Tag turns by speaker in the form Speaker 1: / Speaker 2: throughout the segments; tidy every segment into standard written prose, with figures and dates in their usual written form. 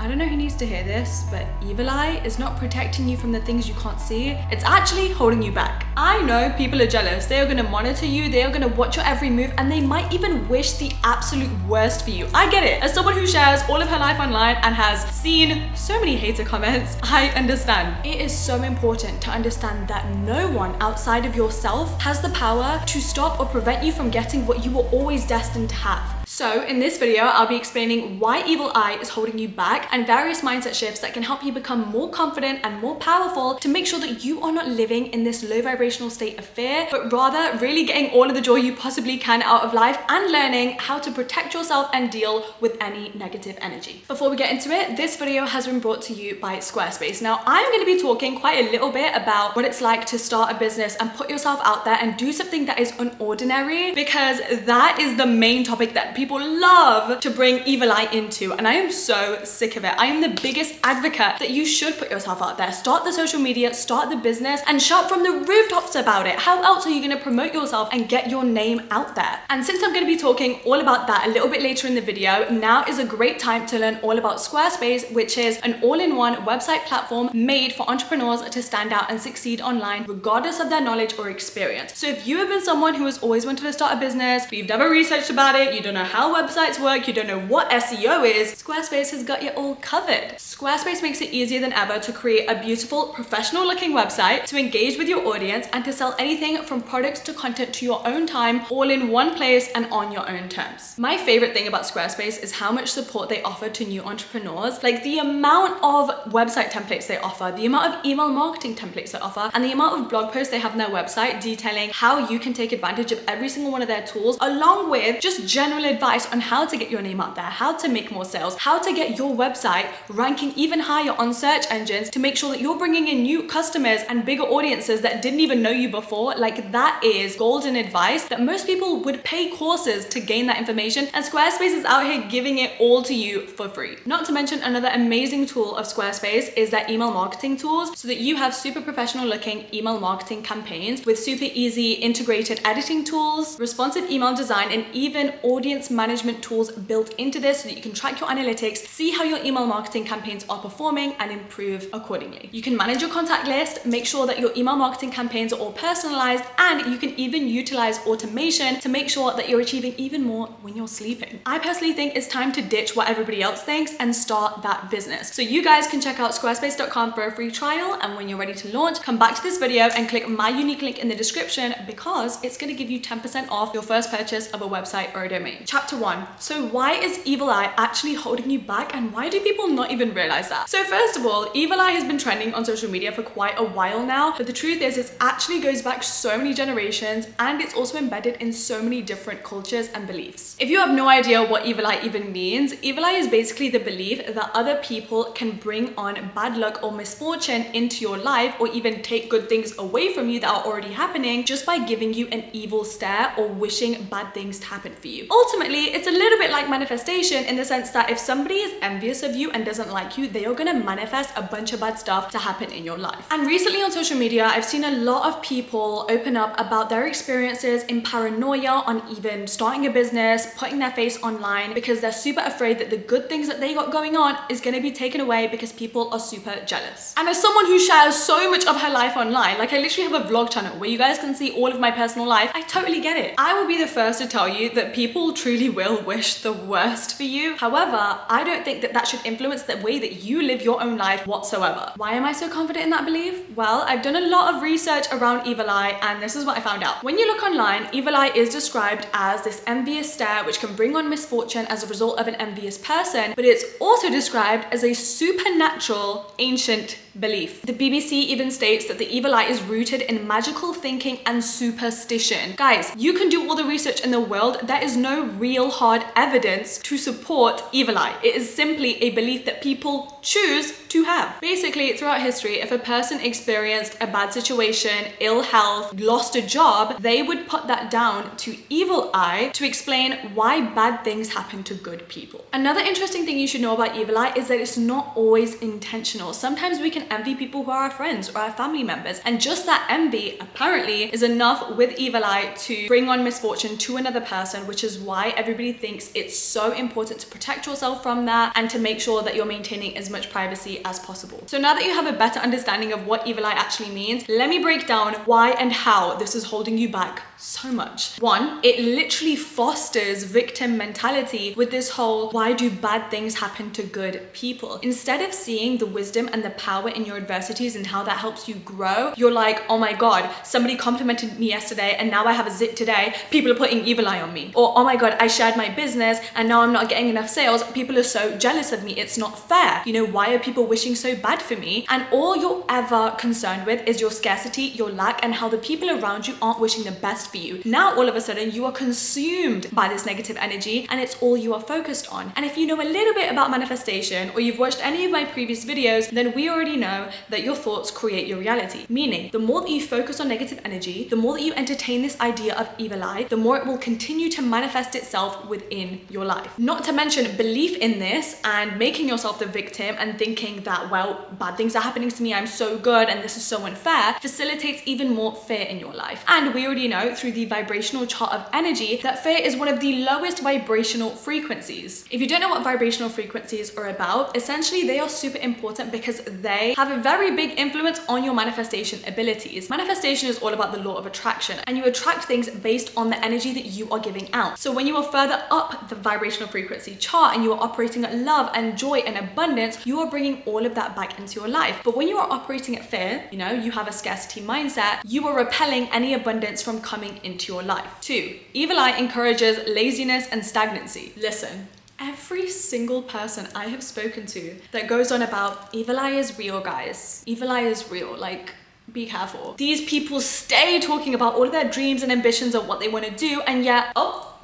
Speaker 1: I don't know who needs to hear this, but evil eye is not protecting you from the things you can't see. It's actually holding you back. I know people are jealous. They are gonna monitor you, they are gonna watch your every move, and they might even wish the absolute worst for you. I get it. As someone who shares all of her life online and has seen so many hater comments, I understand. It is so important to understand that no one outside of yourself has the power to stop or prevent you from getting what you were always destined to have. So in this video, I'll be explaining why evil eye is holding you back and various mindset shifts that can help you become more confident and more powerful to make sure that you are not living in this low vibrational state of fear, but rather really getting all of the joy you possibly can out of life and learning how to protect yourself and deal with any negative energy. Before we get into it, this video has been brought to you by Squarespace. Now, I'm going to be talking quite a little bit about what it's like to start a business and put yourself out there and do something that is unordinary, because that is the main topic that people love to bring evil eye into, and I am so sick of it. I am the biggest advocate that you should put yourself out there. Start the social media, start the business, and shout from the rooftops about it. How else are you going to promote yourself and get your name out there? And since I'm going to be talking all about that a little bit later in the video, now is a great time to learn all about Squarespace, which is an all-in-one website platform made for entrepreneurs to stand out and succeed online regardless of their knowledge or experience. So if you have been someone who has always wanted to start a business, but you've never researched about it, you don't know how websites work, you don't know what SEO is, Squarespace has got you all covered. Squarespace makes it easier than ever to create a beautiful, professional looking website, to engage with your audience, and to sell anything from products to content to your own time, all in one place and on your own terms. My favorite thing about Squarespace is how much support they offer to new entrepreneurs. Like the amount of website templates they offer, the amount of email marketing templates they offer, and the amount of blog posts they have on their website detailing how you can take advantage of every single one of their tools, along with just general advice on how to get your name out there, how to make more sales, how to get your website ranking even higher on search engines to make sure that you're bringing in new customers and bigger audiences that didn't even know you before. Like, that is golden advice that most people would pay courses to gain that information, and Squarespace is out here giving it all to you for free. Not to mention, another amazing tool of Squarespace is their email marketing tools, so that you have super professional looking email marketing campaigns with super easy integrated editing tools, responsive email design, and even audience management tools built into this so that you can track your analytics, see how your email marketing campaigns are performing, and improve accordingly. You can manage your contact list, make sure that your email marketing campaigns are all personalized, and you can even utilize automation to make sure that you're achieving even more when you're sleeping. I personally think it's time to ditch what everybody else thinks and start that business. So you guys can check out squarespace.com for a free trial, and when you're ready to launch, come back to this video and click my unique link in the description, because it's going to give you 10% off your first purchase of a website or a domain. Chapter 1. So why is evil eye actually holding you back, and why do people not even realize that? So first of all, evil eye has been trending on social media for quite a while now, but the truth is it actually goes back so many generations, and it's also embedded in so many different cultures and beliefs. If you have no idea what evil eye even means, evil eye is basically the belief that other people can bring on bad luck or misfortune into your life, or even take good things away from you that are already happening, just by giving you an evil stare or wishing bad things to happen for you. Ultimately, it's a little bit like manifestation, in the sense that if somebody is envious of you and doesn't like you, they are going to manifest a bunch of bad stuff to happen in your life. And recently on social media, I've seen a lot of people open up about their experiences in paranoia on even starting a business, putting their face online, because they're super afraid that the good things that they got going on is going to be taken away because people are super jealous. And as someone who shares so much of her life online, like I literally have a vlog channel where you guys can see all of my personal life, I totally get it. I will be the first to tell you that people truly will wish the worst for you. However, I don't think that that should influence the way that you live your own life whatsoever. Why am I so confident in that belief? Well, I've done a lot of research around evil eye, and this is what I found out. When you look online, evil eye is described as this envious stare which can bring on misfortune as a result of an envious person, but it's also described as a supernatural ancient belief. The BBC even states that the evil eye is rooted in magical thinking and superstition. Guys, you can do all the research in the world, there is no real hard evidence to support evil eye. It is simply a belief that people choose to have. Basically, throughout history, if a person experienced a bad situation, ill health, lost a job, they would put that down to evil eye to explain why bad things happen to good people. Another interesting thing you should know about evil eye is that it's not always intentional. Sometimes we can can envy people who are our friends or our family members. And just that envy apparently is enough with evil eye to bring on misfortune to another person, which is why everybody thinks it's so important to protect yourself from that and to make sure that you're maintaining as much privacy as possible. So now that you have a better understanding of what evil eye actually means, let me break down why and how this is holding you back so much. One, it literally fosters victim mentality with this whole, why do bad things happen to good people? Instead of seeing the wisdom and the power in your adversities and how that helps you grow, you're like, oh my God, somebody complimented me yesterday and now I have a zit today. People are putting evil eye on me. Or, oh my God, I shared my business and now I'm not getting enough sales. People are so jealous of me. It's not fair. You know, why are people wishing so bad for me? And all you're ever concerned with is your scarcity, your lack, and how the people around you aren't wishing the best for you. Now, all of a sudden, you are consumed by this negative energy and it's all you are focused on. And if you know a little bit about manifestation or you've watched any of my previous videos, then we already know that your thoughts create your reality. Meaning, the more that you focus on negative energy, the more that you entertain this idea of evil eye, the more it will continue to manifest itself within your life. Not to mention belief in this and making yourself the victim and thinking that, well, bad things are happening to me, I'm so good and this is so unfair, facilitates even more fear in your life. And we already know through the vibrational chart of energy that fear is one of the lowest vibrational frequencies. If you don't know what vibrational frequencies are about, essentially they are super important because they have a very big influence on your manifestation abilities. Manifestation is all about the law of attraction, and you attract things based on the energy that you are giving out. So when you are further up the vibrational frequency chart and you are operating at love and joy and abundance, you are bringing all of that back into your life. But when you are operating at fear, you know, you have a scarcity mindset, you are repelling any abundance from coming into your life. 2, evil eye encourages laziness and stagnancy. Listen, every single person I have spoken to that goes on about evil eye is real, guys. Evil eye is real. Like, be careful. These people stay talking about all of their dreams and ambitions of what they want to do, and yet,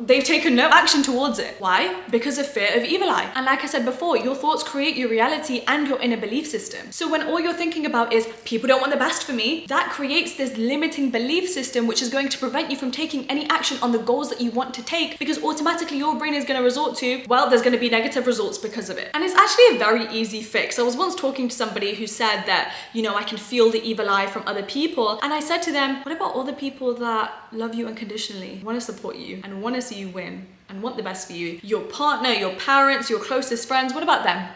Speaker 1: they've taken no action towards it. Why? Because of fear of evil eye. And like I said before, your thoughts create your reality and your inner belief system. So when all you're thinking about is, people don't want the best for me, that creates this limiting belief system, which is going to prevent you from taking any action on the goals that you want to take, because automatically your brain is going to resort to, well, there's going to be negative results because of it. And it's actually a very easy fix. I was once talking to somebody who said that, you know, I can feel the evil eye from other people. And I said to them, what about all the people that love you unconditionally, want to support you and want to see you win and want the best for you? Your partner, your parents, your closest friends, what about them?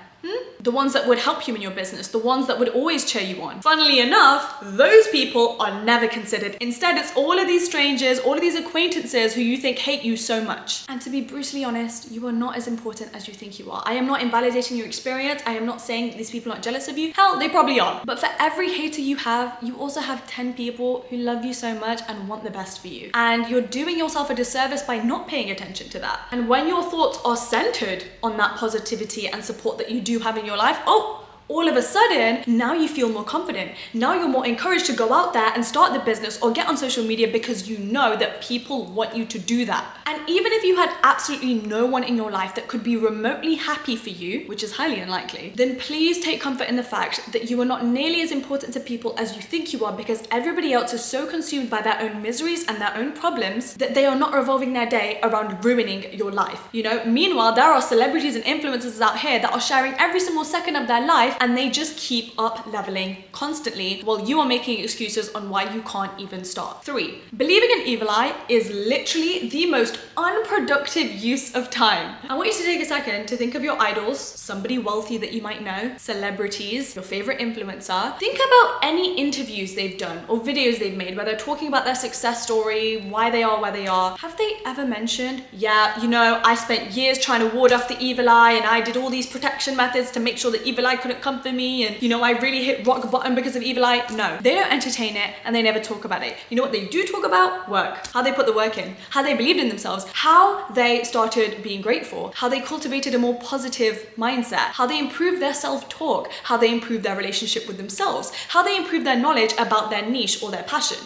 Speaker 1: The ones that would help you in your business, the ones that would always cheer you on. Funnily enough, those people are never considered. Instead, it's all of these strangers, all of these acquaintances who you think hate you so much. And to be brutally honest, you are not as important as you think you are. I am not invalidating your experience. I am not saying these people aren't jealous of you. Hell, they probably are. But for every hater you have, you also have 10 people who love you so much and want the best for you. And you're doing yourself a disservice by not paying attention to that. And when your thoughts are centered on that positivity and support that you do have in your life, all of a sudden, now you feel more confident. Now you're more encouraged to go out there and start the business or get on social media because you know that people want you to do that. And even if you had absolutely no one in your life that could be remotely happy for you, which is highly unlikely, then please take comfort in the fact that you are not nearly as important to people as you think you are, because everybody else is so consumed by their own miseries and their own problems that they are not revolving their day around ruining your life. You know, meanwhile, there are celebrities and influencers out here that are sharing every single second of their life, and they just keep up leveling constantly while you are making excuses on why you can't even start. 3, believing in evil eye is literally the most unproductive use of time. I want you to take a second to think of your idols, somebody wealthy that you might know, celebrities, your favorite influencer. Think about any interviews they've done or videos they've made where they're talking about their success story, why they are where they are. Have they ever mentioned, yeah, you know, I spent years trying to ward off the evil eye and I did all these protection methods to make sure that evil eye couldn't come for me, and you know, I really hit rock bottom because of evil eye? No, they don't entertain it and they never talk about it. You know what they do talk about? Work. How they put the work in, how they believed in themselves, how they started being grateful, how they cultivated a more positive mindset, how they improved their self-talk, how they improved their relationship with themselves, how they improved their knowledge about their niche or their passion.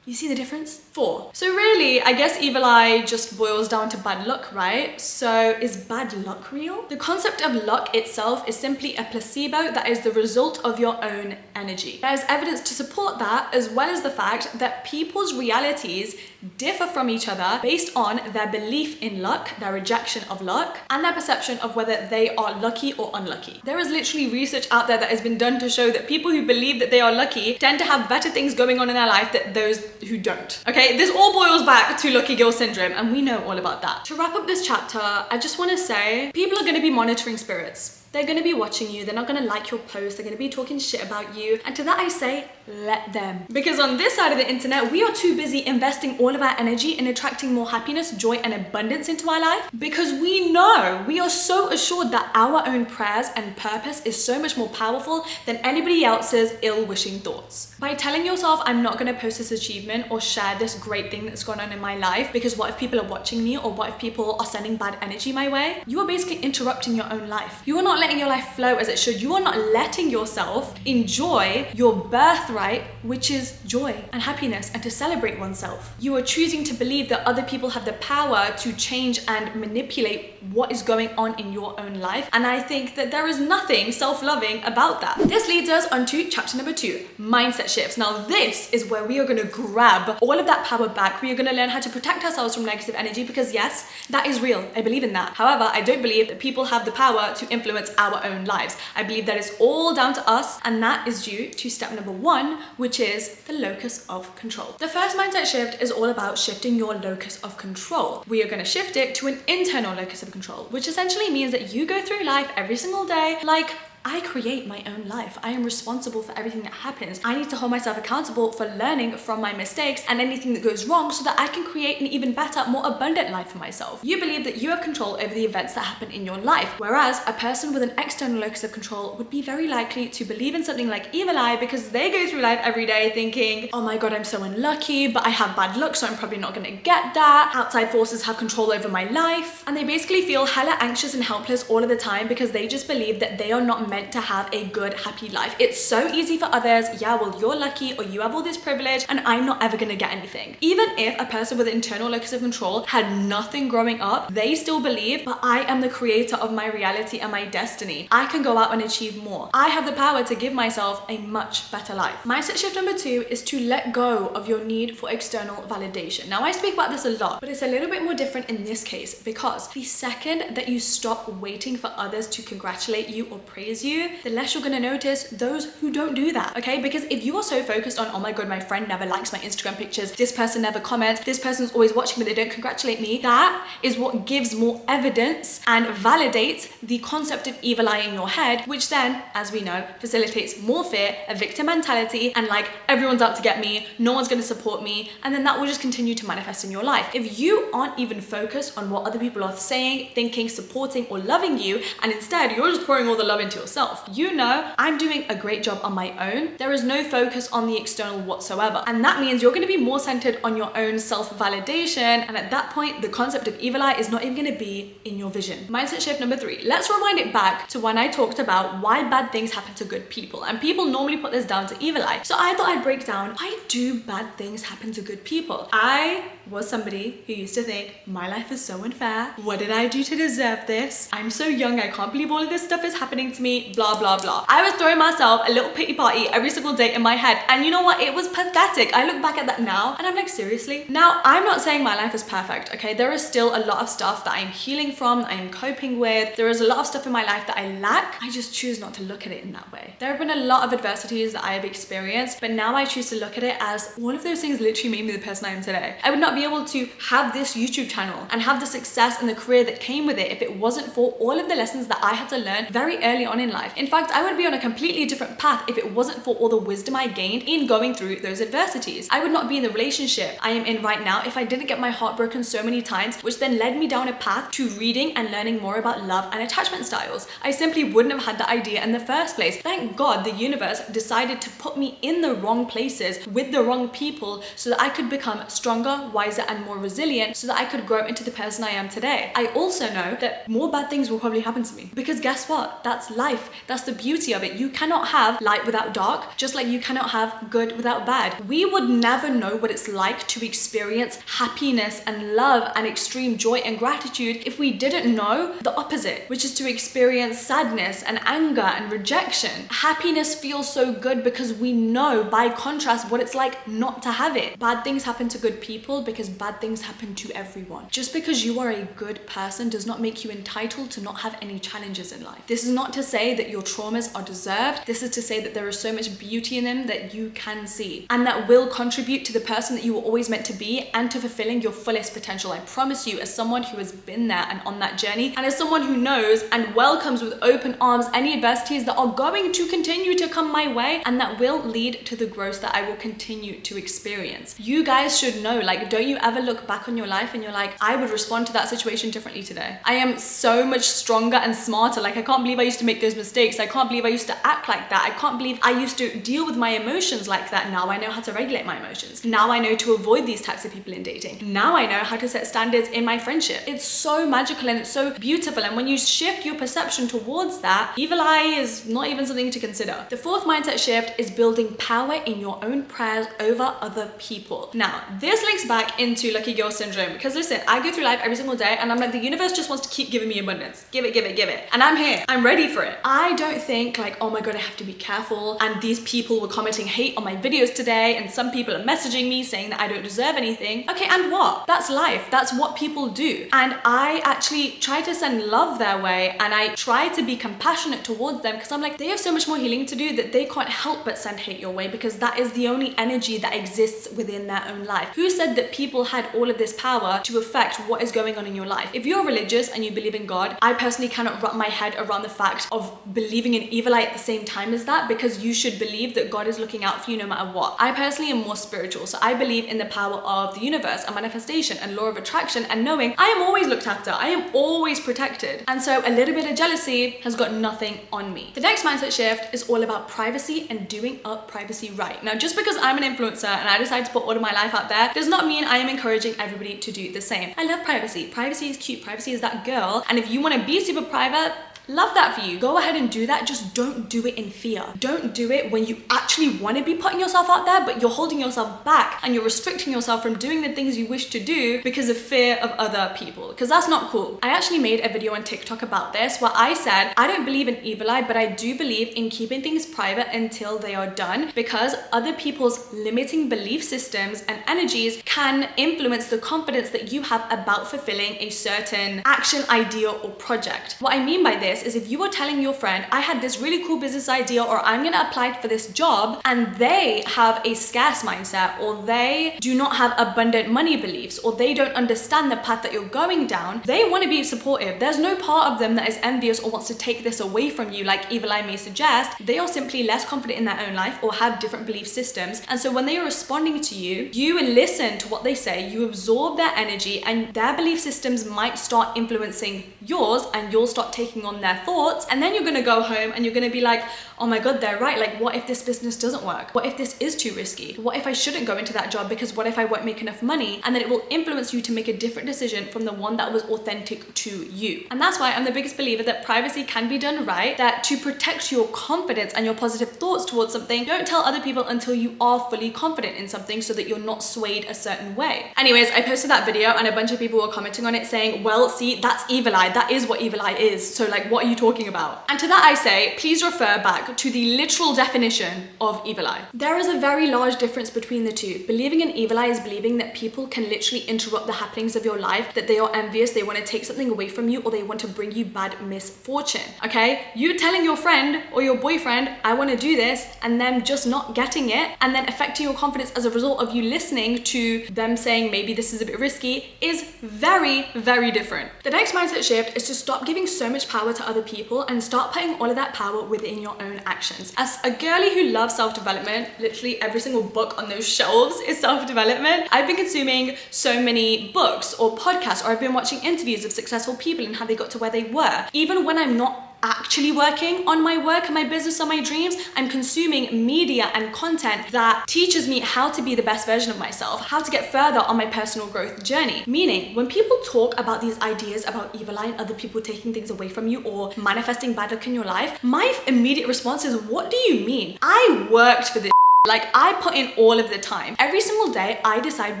Speaker 1: You see the difference? 4. So really, I guess evil eye just boils down to bad luck, right? So is bad luck real? The concept of luck itself is simply a placebo that is the result of your own energy. There's evidence to support that, as well as the fact that people's realities differ from each other based on their belief in luck, their rejection of luck, and their perception of whether they are lucky or unlucky. There is literally research out there that has been done to show that people who believe that they are lucky tend to have better things going on in their life than those who don't. Okay, this all boils back to lucky girl syndrome, and we know all about that. To wrap up this chapter, I just want to say people are going to be monitoring spirits. They're going to be watching you. They're not going to like your post. They're going to be talking shit about you. And to that I say, let them. Because on this side of the internet, we are too busy investing all of our energy in attracting more happiness, joy, and abundance into our life. Because we know, we are so assured that our own prayers and purpose is so much more powerful than anybody else's ill-wishing thoughts. By telling yourself, I'm not going to post this achievement or share this great thing that's gone on in my life, because what if people are watching me, or what if people are sending bad energy my way? You are basically interrupting your own life. You are not letting your life flow as it should. You are not letting yourself enjoy your birthright, which is joy and happiness, and to celebrate oneself. You are choosing to believe that other people have the power to change and manipulate what is going on in your own life. And I think that there is nothing self-loving about that. This leads us on to chapter number 2, mindset shifts. Now this is where we are going to grab all of that power back. We are going to learn how to protect ourselves from negative energy, because yes, that is real. I believe in that. However, I don't believe that people have the power to influence our own lives. I believe that is all down to us, and that is due to step number 1, which is the locus of control. The first mindset shift is all about shifting your locus of control. We are going to shift it to an internal locus of control, which essentially means that you go through life every single day like, I create my own life. I am responsible for everything that happens. I need to hold myself accountable for learning from my mistakes and anything that goes wrong, so that I can create an even better, more abundant life for myself. You believe that you have control over the events that happen in your life, whereas a person with an external locus of control would be very likely to believe in something like evil eye, because they go through life every day thinking, oh my god, I'm so unlucky, but I have bad luck, so I'm probably not going to get that. Outside forces have control over my life. And they basically feel hella anxious and helpless all of the time, because they just believe that they are not meant to have a good, happy life. It's so easy for others. Yeah, well, you're lucky, or you have all this privilege, and I'm not ever gonna get anything. Even if a person with internal locus of control had nothing growing up, they still believe, but I am the creator of my reality and my destiny. I can go out and achieve more. I have the power to give myself a much better life. Mindset shift number 2 is to let go of your need for external validation. Now, I speak about this a lot, but it's a little bit more different in this case, because the second that you stop waiting for others to congratulate you or praise you, the less you're going to notice those who don't do that, okay? Because if you are so focused on, oh my god, my friend never likes my Instagram pictures, this person never comments, this person's always watching but they don't congratulate me, that is what gives more evidence and validates the concept of evil eye in your head, which then, as we know, facilitates more fear, a victim mentality, and like, everyone's out to get me, no one's going to support me, and then that will just continue to manifest in your life. If you aren't even focused on what other people are saying, thinking, supporting, or loving you, and instead you're just pouring all the love into yourself, you know, I'm doing a great job on my own. There is no focus on the external whatsoever. And that means you're going to be more centered on your own self-validation. And at that point, the concept of evil eye is not even going to be in your vision. Mindset shift number 3. Let's rewind it back to when I talked about why bad things happen to good people. And people normally put this down to evil eye. So I thought I'd break down, why do bad things happen to good people? I was somebody who used to think, my life is so unfair. What did I do to deserve this? I'm so young. I can't believe all of this stuff is happening to me. Blah, blah, blah. I was throwing myself a little pity party every single day in my head. And you know what? It was pathetic. I look back at that now and I'm like, seriously? Now, I'm not saying my life is perfect, okay? There is still a lot of stuff that I'm healing from, I'm coping with. There is a lot of stuff in my life that I lack. I just choose not to look at it in that way. There have been a lot of adversities that I have experienced, but now I choose to look at it as all of those things literally made me the person I am today. I would not be able to have this YouTube channel and have the success and the career that came with it if it wasn't for all of the lessons that I had to learn very early on in life. In fact, I would be on a completely different path if it wasn't for all the wisdom I gained in going through those adversities. I would not be in the relationship I am in right now if I didn't get my heart broken so many times, which then led me down a path to reading and learning more about love and attachment styles. I simply wouldn't have had that idea in the first place. Thank God the universe decided to put me in the wrong places with the wrong people so that I could become stronger, wiser, and more resilient, so that I could grow into the person I am today. I also know that more bad things will probably happen to me, because guess what? That's life. That's the beauty of it. You cannot have light without dark, just like you cannot have good without bad. We would never know what it's like to experience happiness and love and extreme joy and gratitude if we didn't know the opposite, which is to experience sadness and anger and rejection. Happiness feels so good because we know by contrast what it's like not to have it. Bad things happen to good people because bad things happen to everyone. Just because you are a good person does not make you entitled to not have any challenges in life. This is not to say that your traumas are deserved. This is to say that there is so much beauty in them that you can see and that will contribute to the person that you were always meant to be and to fulfilling your fullest potential. I promise you, as someone who has been there and on that journey, and as someone who knows and welcomes with open arms any adversities that are going to continue to come my way and that will lead to the growth that I will continue to experience. You guys should know, like, don't you ever look back on your life and you're like, I would respond to that situation differently today. I am so much stronger and smarter. Like, I can't believe I used to make those mistakes. I can't believe I used to act like that. I can't believe I used to deal with my emotions like that. Now I know how to regulate my emotions. Now I know to avoid these types of people in dating. Now I know how to set standards in my friendship. It's so magical and it's so beautiful. And when you shift your perception towards that, evil eye is not even something to consider. The fourth mindset shift is building power in your own prayers over other people. Now, this links back into lucky girl syndrome because listen, I go through life every single day and I'm like, the universe just wants to keep giving me abundance. Give it, give it, give it. And I'm here. I'm ready for it. I don't think like, oh my God, I have to be careful. And these people were commenting hate on my videos today and some people are messaging me saying that I don't deserve anything. Okay, and what? That's life. That's what people do. And I actually try to send love their way and I try to be compassionate towards them because I'm like, they have so much more healing to do that they can't help but send hate your way because that is the only energy that exists within their own life. Who said that people had all of this power to affect what is going on in your life? If you're religious and you believe in God, I personally cannot wrap my head around the fact of believing in evil eye at the same time as that because you should believe that God is looking out for you no matter what. I personally am more spiritual, so I believe in the power of the universe and manifestation and law of attraction and knowing I am always looked after, I am always protected. And so a little bit of jealousy has got nothing on me. The next mindset shift is all about privacy and doing up privacy right. Now, just because I'm an influencer and I decide to put all of my life out there does not mean I am encouraging everybody to do the same. I love privacy. Privacy is cute. Privacy is that girl. And if you want to be super private, love that for you. Go ahead and do that. Just don't do it in fear. Don't do it when you actually want to be putting yourself out there, but you're holding yourself back and you're restricting yourself from doing the things you wish to do because of fear of other people, because that's not cool. I actually made a video on TikTok about this where I said, I don't believe in evil eye, but I do believe in keeping things private until they are done because other people's limiting belief systems and energies can influence the confidence that you have about fulfilling a certain action, idea, or project. What I mean by this is if you are telling your friend, I had this really cool business idea or I'm gonna apply for this job and they have a scarce mindset or they do not have abundant money beliefs or they don't understand the path that you're going down, they want to be supportive. There's no part of them that is envious or wants to take this away from you like evil eye may suggest. They are simply less confident in their own life or have different belief systems. And so when they are responding to you, you listen to what they say, you absorb their energy and their belief systems might start influencing yours and you'll start taking on their thoughts, and then you're gonna go home and you're gonna be like, oh my God, they're right. Like, what if this business doesn't work? What if this is too risky? What if I shouldn't go into that job because what if I won't make enough money? And then it will influence you to make a different decision from the one that was authentic to you. And that's why I'm the biggest believer that privacy can be done right, that to protect your confidence and your positive thoughts towards something, don't tell other people until you are fully confident in something so that you're not swayed a certain way. Anyways, I posted that video and a bunch of people were commenting on it saying, well, see, that's evil eye. That is what evil eye is. So like, what are you talking about? And to that I say, please refer back to the literal definition of evil eye. There is a very large difference between the two. Believing in evil eye is believing that people can literally interrupt the happenings of your life, that they are envious, they want to take something away from you, or they want to bring you bad misfortune, okay? You telling your friend or your boyfriend, I want to do this, and them just not getting it, and then affecting your confidence as a result of you listening to them saying, maybe this is a bit risky, is very, very different. The next mindset shift is to stop giving so much power to other people and start putting all of that power within your own actions. As a girly who loves self-development, literally every single book on those shelves is self-development. I've been consuming so many books or podcasts, or I've been watching interviews of successful people and how they got to where they were. Even when I'm not actually working on my work and my business or my dreams, I'm consuming media and content that teaches me how to be the best version of myself, how to get further on my personal growth journey. Meaning, when people talk about these ideas about evil eye and other people taking things away from you or manifesting bad luck in your life, my immediate response is, what do you mean? I worked for this. Like, I put in all of the time. Every single day, I decide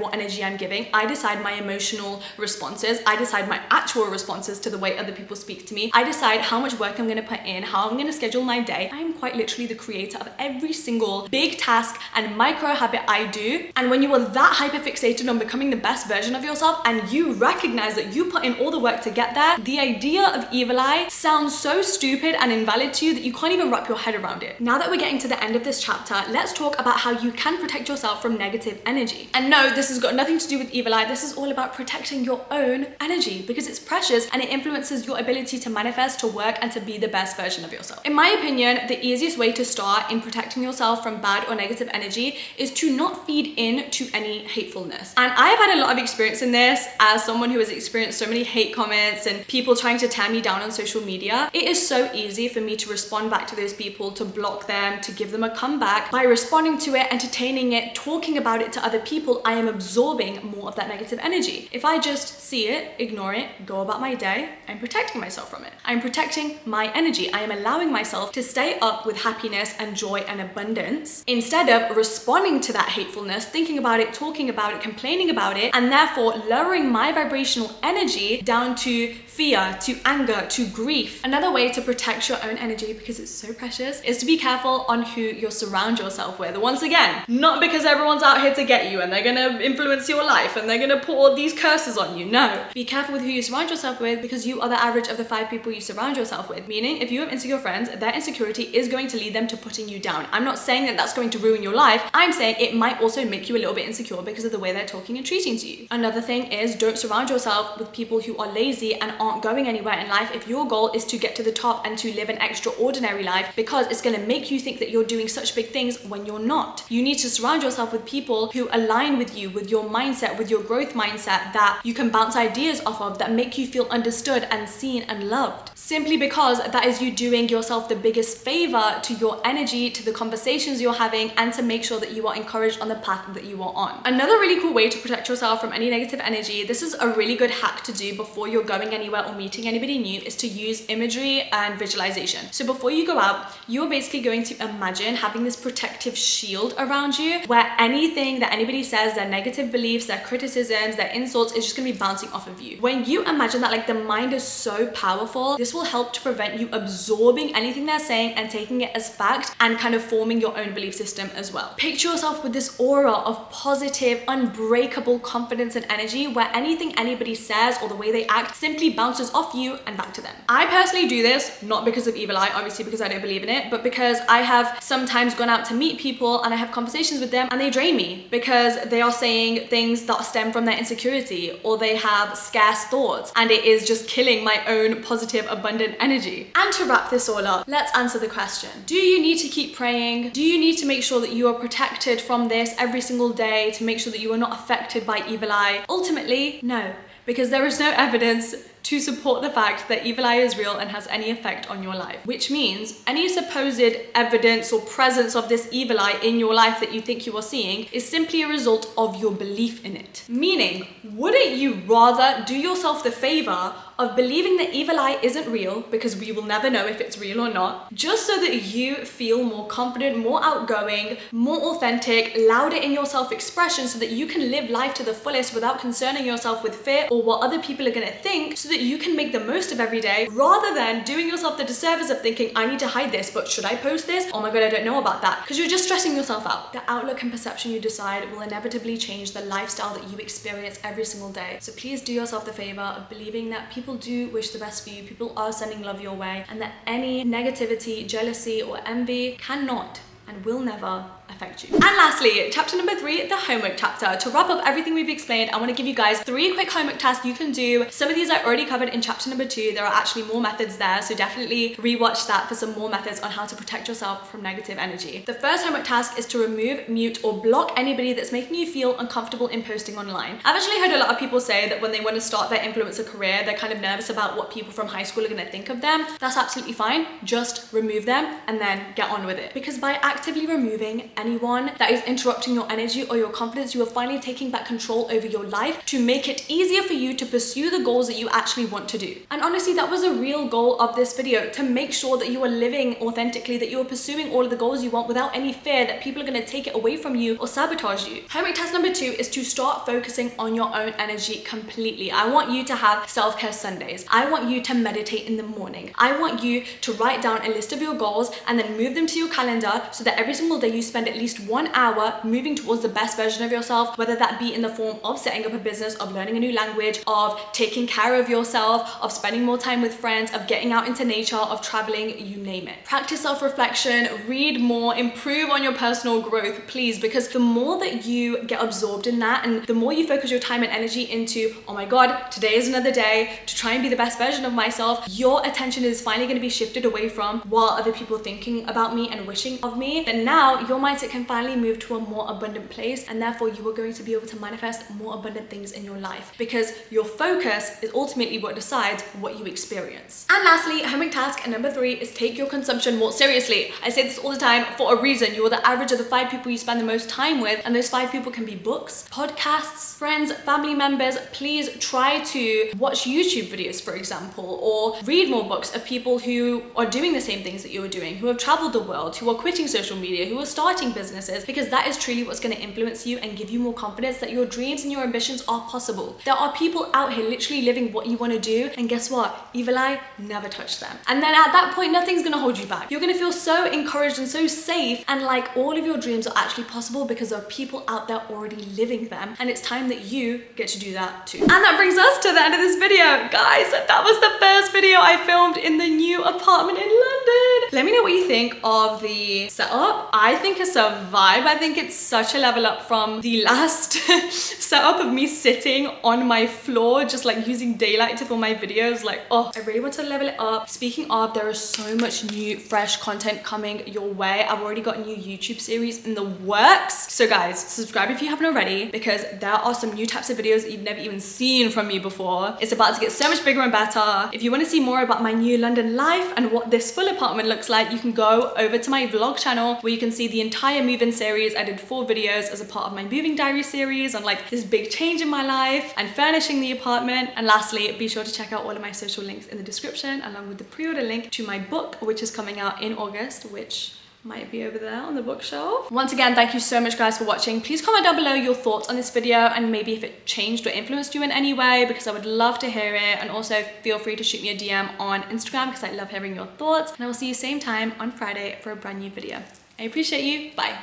Speaker 1: what energy I'm giving. I decide my emotional responses. I decide my actual responses to the way other people speak to me. I decide how much work I'm gonna put in, how I'm gonna schedule my day. I am quite literally the creator of every single big task and micro habit I do. And when you are that hyper fixated on becoming the best version of yourself and you recognize that you put in all the work to get there, the idea of evil eye sounds so stupid and invalid to you that you can't even wrap your head around it. Now that we're getting to the end of this chapter, let's talk about how you can protect yourself from negative energy. And no, this has got nothing to do with evil eye. This is all about protecting your own energy because it's precious and it influences your ability to manifest, to work, and to be the best version of yourself. In my opinion, the easiest way to start in protecting yourself from bad or negative energy is to not feed in to any hatefulness. And I have had a lot of experience in this as someone who has experienced so many hate comments and people trying to tear me down on social media. It is so easy for me to respond back to those people, to block them, to give them a comeback. By responding to it, entertaining it, talking about it to other people, I am absorbing more of that negative energy. If I just see it, ignore it, go about my day, I'm protecting myself from it. I'm protecting my energy. I am allowing myself to stay up with happiness and joy and abundance instead of responding to that hatefulness, thinking about it, talking about it, complaining about it, and therefore lowering my vibrational energy down to fear, to anger, to grief. Another way to protect your own energy, because it's so precious, is to be careful on who you surround yourself with. Once again, not because everyone's out here to get you and they're gonna influence your life and they're gonna put all these curses on you. No. Be careful with who you surround yourself with because you are the average of the 5 people you surround yourself with. Meaning, if you have insecure friends, their insecurity is going to lead them to putting you down. I'm not saying that that's going to ruin your life. I'm saying it might also make you a little bit insecure because of the way they're talking and treating to you. Another thing is, don't surround yourself with people who are lazy and aren't going anywhere in life if your goal is to get to the top and to live an extraordinary life, because it's going to make you think that you're doing such big things when you're not. You need to surround yourself with people who align with you, with your mindset, with your growth mindset, that you can bounce ideas off of, that make you feel understood and seen and loved. Simply because that is you doing yourself the biggest favor to your energy, to the conversations you're having, and to make sure that you are encouraged on the path that you are on. Another really cool way to protect yourself from any negative energy, this is a really good hack to do before you're going anywhere or meeting anybody new, is to use imagery and visualization. So before you go out, you're basically going to imagine having this protective shield around you where anything that anybody says, their negative beliefs, their criticisms, their insults, is just going to be bouncing off of you. When you imagine that, like, the mind is so powerful, this will help to prevent you absorbing anything they're saying and taking it as fact and kind of forming your own belief system as well. Picture yourself with this aura of positive, unbreakable confidence and energy where anything anybody says or the way they act simply bounces off you and back to them. I personally do this not because of evil eye, obviously, because I don't believe in it, but because I have sometimes gone out to meet people and I have conversations with them and they drain me because they are saying things that stem from their insecurity, or they have scarce thoughts, and it is just killing my own positive, abundant energy. And to wrap this all up, let's answer the question. Do you need to keep praying? Do you need to make sure that you are protected from this every single day to make sure that you are not affected by evil eye? Ultimately, no, because there is no evidence to support the fact that evil eye is real and has any effect on your life. Which means any supposed evidence or presence of this evil eye in your life that you think you are seeing is simply a result of your belief in it. Meaning, wouldn't you rather do yourself the favor of believing that evil eye isn't real, because we will never know if it's real or not, just so that you feel more confident, more outgoing, more authentic, louder in your self-expression, so that you can live life to the fullest without concerning yourself with fear or what other people are going to think, so that you can make the most of every day, rather than doing yourself the disservice of thinking, I need to hide this, but should I post this? Oh my god, I don't know about that. Because you're just stressing yourself out. The outlook and perception you decide will inevitably change the lifestyle that you experience every single day. So please do yourself the favor of believing that people do wish the best for you, people are sending love your way, and that any negativity, jealousy, or envy cannot and will never affect you. And lastly, chapter number 3, the homework chapter. To wrap up everything we've explained, I want to give you guys 3 quick homework tasks you can do. Some of these I already covered in chapter number 2. There are actually more methods there, so definitely rewatch that for some more methods on how to protect yourself from negative energy. The first homework task is to remove, mute, or block anybody that's making you feel uncomfortable in posting online. I've actually heard a lot of people say that when they want to start their influencer career, they're kind of nervous about what people from high school are going to think of them. That's absolutely fine. Just remove them and then get on with it. Because by actively removing anyone that is interrupting your energy or your confidence. You are finally taking back control over your life to make it easier for you to pursue the goals that you actually want to do. And honestly, that was a real goal of this video, to make sure that you are living authentically, that you are pursuing all of the goals you want without any fear that people are going to take it away from you or sabotage you. Homework task number 2 is to start focusing on your own energy completely. I want you to have self-care Sundays. I want you to meditate in the morning. I want you to write down a list of your goals and then move them to your calendar so that every single day you spend at least 1 hour moving towards the best version of yourself, whether that be in the form of setting up a business, of learning a new language, of taking care of yourself, of spending more time with friends, of getting out into nature, of traveling, you name it. Practice self-reflection, read more, improve on your personal growth, please, because the more that you get absorbed in that and the more you focus your time and energy into, oh my God, today is another day to try and be the best version of myself, your attention is finally going to be shifted away from what other people are thinking about me and wishing of me, then now your mindset can finally move to a more abundant place, and therefore you are going to be able to manifest more abundant things in your life, because your focus is ultimately what decides what you experience. And lastly, homework task number 3 is take your consumption more seriously. I say this all the time for a reason. You are the average of the 5 people you spend the most time with, and those 5 people can be books, podcasts, friends, family members. Please try to watch YouTube videos, for example, or read more books of people who are doing the same things that you are doing, who have traveled the world, who are quitting social media, who are starting businesses, because that is truly what's going to influence you and give you more confidence that your dreams and your ambitions are possible. There are people out here literally living what you want to do, and guess what? Evil eye never touched them. And then at that point, nothing's going to hold you back. You're going to feel so encouraged and so safe, and like all of your dreams are actually possible because there are people out there already living them, and it's time that you get to do that too. And that brings us to the end of this video. Guys, that was the first video I filmed in the new apartment in London. Let me know what you think of the setup. I think it's a vibe. I think it's such a level up from the last setup of me sitting on my floor, just like using daylight to film my videos. Like, oh, I really want to level it up. Speaking of, there is so much new, fresh content coming your way. I've already got a new YouTube series in the works. So guys, subscribe if you haven't already, because there are some new types of videos that you've never even seen from me before. It's about to get so much bigger and better. If you want to see more about my new London life and what this full apartment looks like, you can go over to my vlog channel where you can see the entire move-in series. I did 4 videos as a part of my moving diary series on like this big change in my life and furnishing the apartment. And lastly, be sure to check out all of my social links in the description, along with the pre-order link to my book, which is coming out in August, which might be over there on the bookshelf. Once again, thank you so much guys for watching. Please comment down below your thoughts on this video and maybe if it changed or influenced you in any way, because I would love to hear it. And also feel free to shoot me a DM on Instagram because I love hearing your thoughts. And I will see you same time on Friday for a brand new video. I appreciate you. Bye.